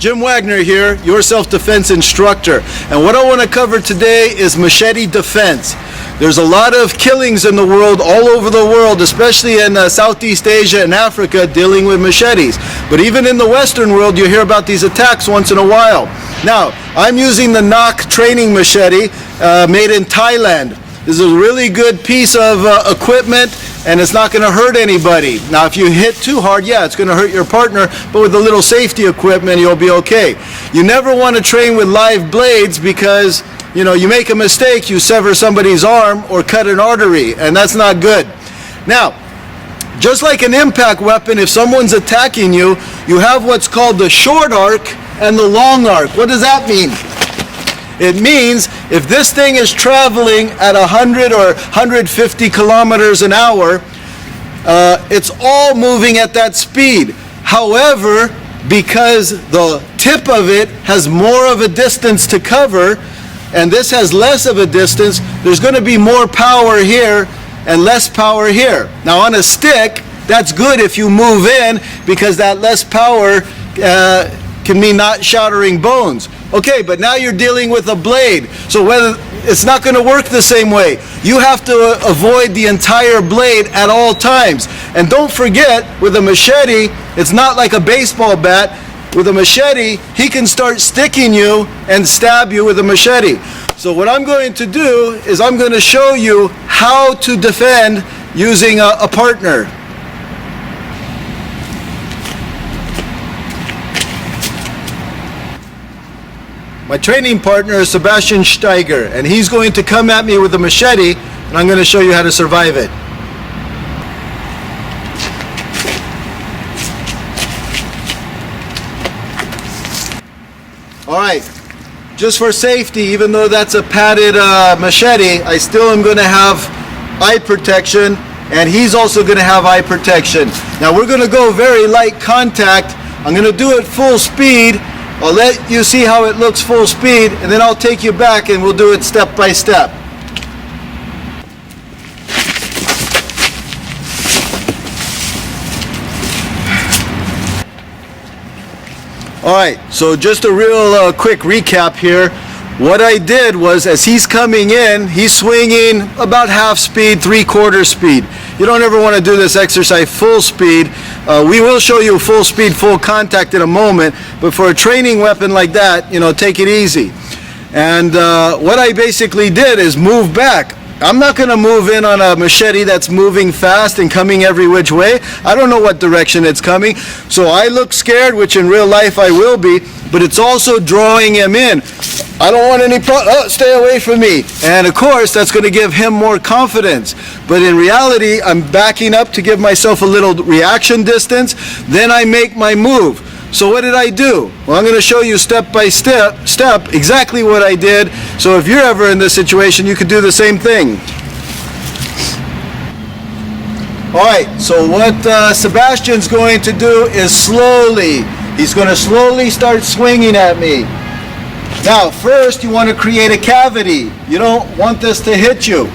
Jim Wagner here, your self-defense instructor. And what I want to cover today is machete defense. There's a lot of killings in the world, all over the world, especially in Southeast Asia and Africa, dealing with machetes. But even in the Western world, you hear about these attacks once in a while. Now, I'm using the Knock training machete made in Thailand. This is a really good piece of equipment, and it's not going to hurt anybody. Now, if you hit too hard, yeah, it's going to hurt your partner, but with a little safety equipment, you'll be okay. You never want to train with live blades because, you know, you make a mistake, you sever somebody's arm or cut an artery, and that's not good. Now, just like an impact weapon, if someone's attacking you, you have what's called the short arc and the long arc. What does that mean? It means if this thing is traveling at 100 or 150 kilometers an hour, it's all moving at that speed. However, because the tip of it has more of a distance to cover, and this has less of a distance, there's going to be more power here and less power here. Now on a stick, that's good if you move in, because that less power can mean not shattering bones. Okay, but now you're dealing with a blade, so whether it's not going to work the same way. You have to avoid the entire blade at all times. And don't forget, with a machete, it's not like a baseball bat. With a machete, he can start sticking you and stab you with a machete. So what I'm going to do is I'm going to show you how to defend using a partner. My training partner is Sebastian Steiger, and he's going to come at me with a machete, and I'm going to show you how to survive it. Alright, just for safety, even though that's a padded machete, I still am going to have eye protection, and he's also going to have eye protection. Now we're going to go very light contact. I'm going to do it full speed. I'll let you see how it looks full speed, and then I'll take you back and we'll do it step by step. Alright, so just a real quick recap here. What I did was, as he's coming in, he's swinging about half speed, 3/4 speed. You don't ever want to do this exercise full speed. We will show you full speed, full contact in a moment, but for a training weapon like that, you know, take it easy. And what I basically did is move back. I'm not going to move in on a machete that's moving fast and coming every which way. I don't know what direction it's coming. So I look scared, which in real life I will be, but it's also drawing him in. I don't want any stay away from me. And of course, that's going to give him more confidence. But in reality, I'm backing up to give myself a little reaction distance. Then I make my move. So what did I do? Well, I'm going to show you step by step exactly what I did. So if you're ever in this situation, you could do the same thing. Alright, so what Sebastian's going to do is he's going to slowly start swinging at me. Now, first you want to create a cavity. You don't want this to hit you.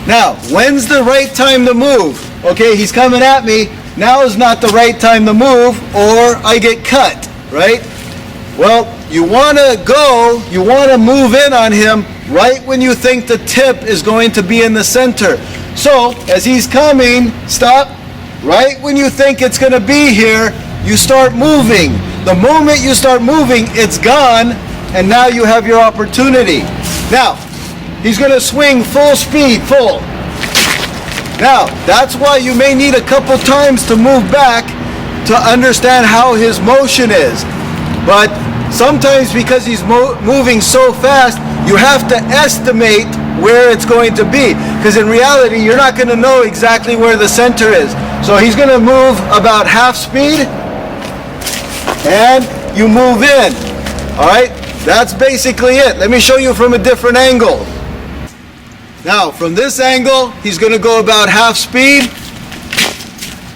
Now, when's the right time to move? Okay, he's coming at me. Now is not the right time to move, or I get cut, right? Well, you want to move in on him right when you think the tip is going to be in the center. So, as he's coming, stop. Right when you think it's going to be here, you start moving. The moment you start moving, it's gone, and now you have your opportunity. Now, he's going to swing full speed, full. Now, that's why you may need a couple times to move back to understand how his motion is. But sometimes because he's moving so fast, you have to estimate where it's going to be. Because in reality, you're not going to know exactly where the center is. So he's going to move about half speed, and you move in. Alright, that's basically it. Let me show you from a different angle. Now, from this angle, he's going to go about half speed,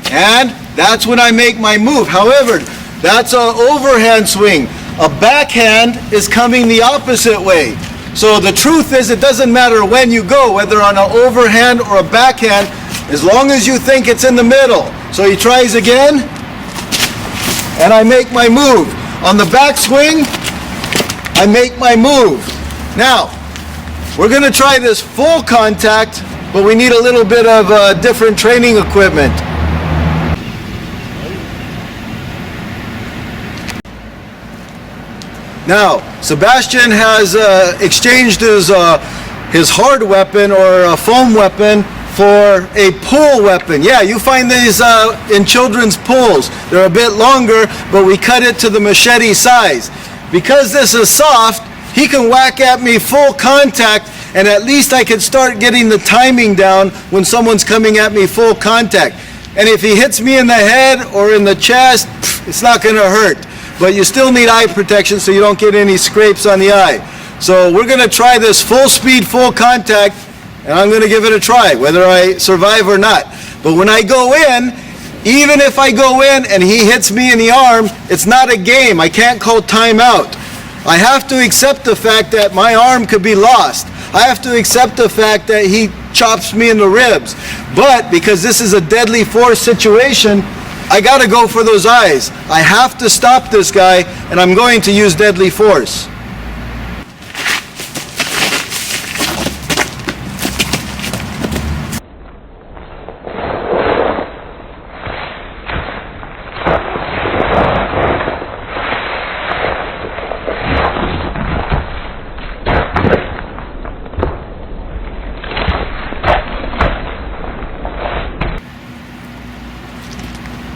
and that's when I make my move. However, that's an overhand swing. A backhand is coming the opposite way. So the truth is, it doesn't matter when you go, whether on an overhand or a backhand, as long as you think it's in the middle. So he tries again, and I make my move. On the back swing, I make my move. Now, we're going to try this full contact, but we need a little bit of different training equipment. Now, Sebastian has exchanged his hard weapon or a foam weapon for a pull weapon. Yeah, you find these in children's pulls. They're a bit longer, but we cut it to the machete size. Because this is soft, he can whack at me full contact, and at least I can start getting the timing down when someone's coming at me full contact. And if he hits me in the head or in the chest, it's not going to hurt. But you still need eye protection so you don't get any scrapes on the eye. So we're going to try this full speed, full contact, and I'm going to give it a try, whether I survive or not. But when I go in, even if I go in and he hits me in the arm, it's not a game. I can't call timeout. I have to accept the fact that my arm could be lost. I have to accept the fact that he chops me in the ribs. But because this is a deadly force situation, I got to go for those eyes. I have to stop this guy, and I'm going to use deadly force.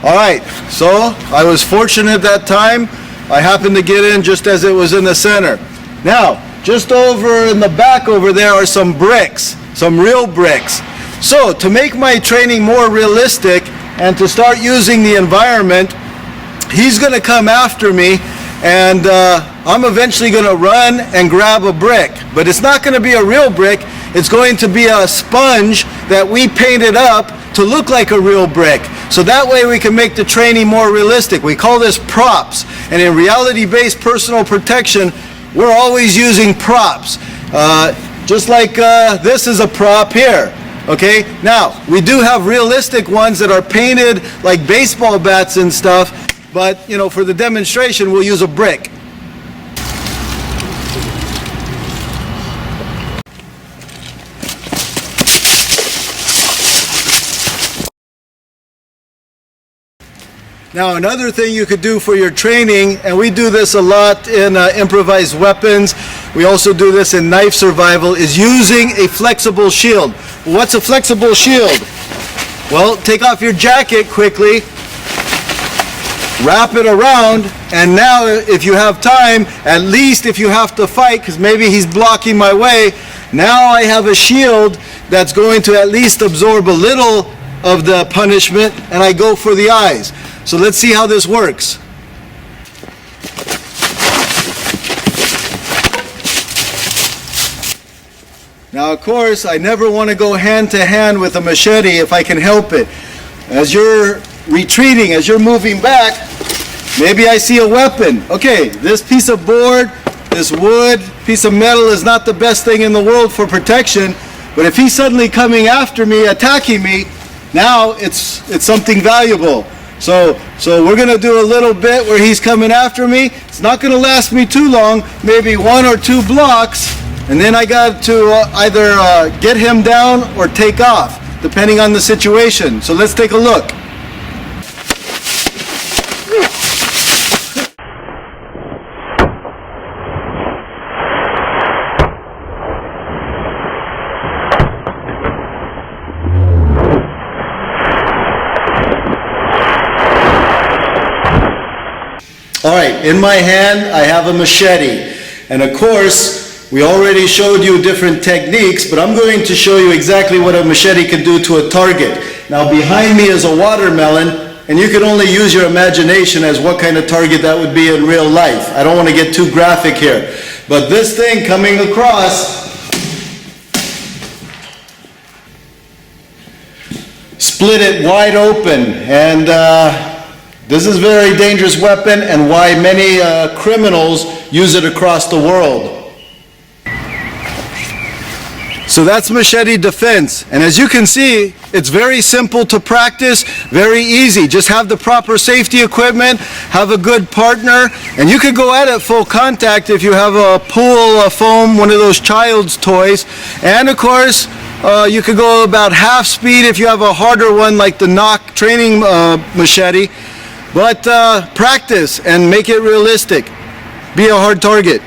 All right, so I was fortunate that time. I happened to get in just as it was in the center. Now, just over in the back over there are some bricks, some real bricks. So to make my training more realistic and to start using the environment, he's going to come after me, and I'm eventually going to run and grab a brick. But it's not going to be a real brick. It's going to be a sponge that we painted up to look like a real brick. So that way we can make the training more realistic. We call this props. And in reality-based personal protection, we're always using props. Just like this is a prop here. Okay? Now, we do have realistic ones that are painted like baseball bats and stuff, but you know, for the demonstration, we'll use a brick. Now, another thing you could do for your training, and we do this a lot in improvised weapons, we also do this in knife survival, is using a flexible shield. What's a flexible shield? Well, take off your jacket quickly, wrap it around, and now if you have time, at least if you have to fight, because maybe he's blocking my way, now I have a shield that's going to at least absorb a little of the punishment, and I go for the eyes. So let's see how this works. Now, of course, I never want to go hand to hand with a machete if I can help it. As you're retreating, as you're moving back, maybe I see a weapon. Okay, this piece of board, this wood, piece of metal is not the best thing in the world for protection, but if he's suddenly coming after me, attacking me, now it's something valuable. So we're going to do a little bit where he's coming after me. It's not going to last me too long, maybe 1 or 2 blocks, and then I got to either get him down or take off, depending on the situation. So let's take a look. All right, in my hand I have a machete, and of course we already showed you different techniques, but I'm going to show you exactly what a machete can do to a target. Now behind me is a watermelon, and you can only use your imagination as what kind of target that would be in real life. I don't want to get too graphic here, but this thing coming across split it wide open, and this is a very dangerous weapon, and why many criminals use it across the world. So that's Machete Defense. And as you can see, it's very simple to practice, very easy. Just have the proper safety equipment, have a good partner, and you could go at it full contact if you have a pool, a foam, one of those child's toys. And of course, you could go about half speed if you have a harder one like the knock training machete. But practice and make it realistic. Be a hard target.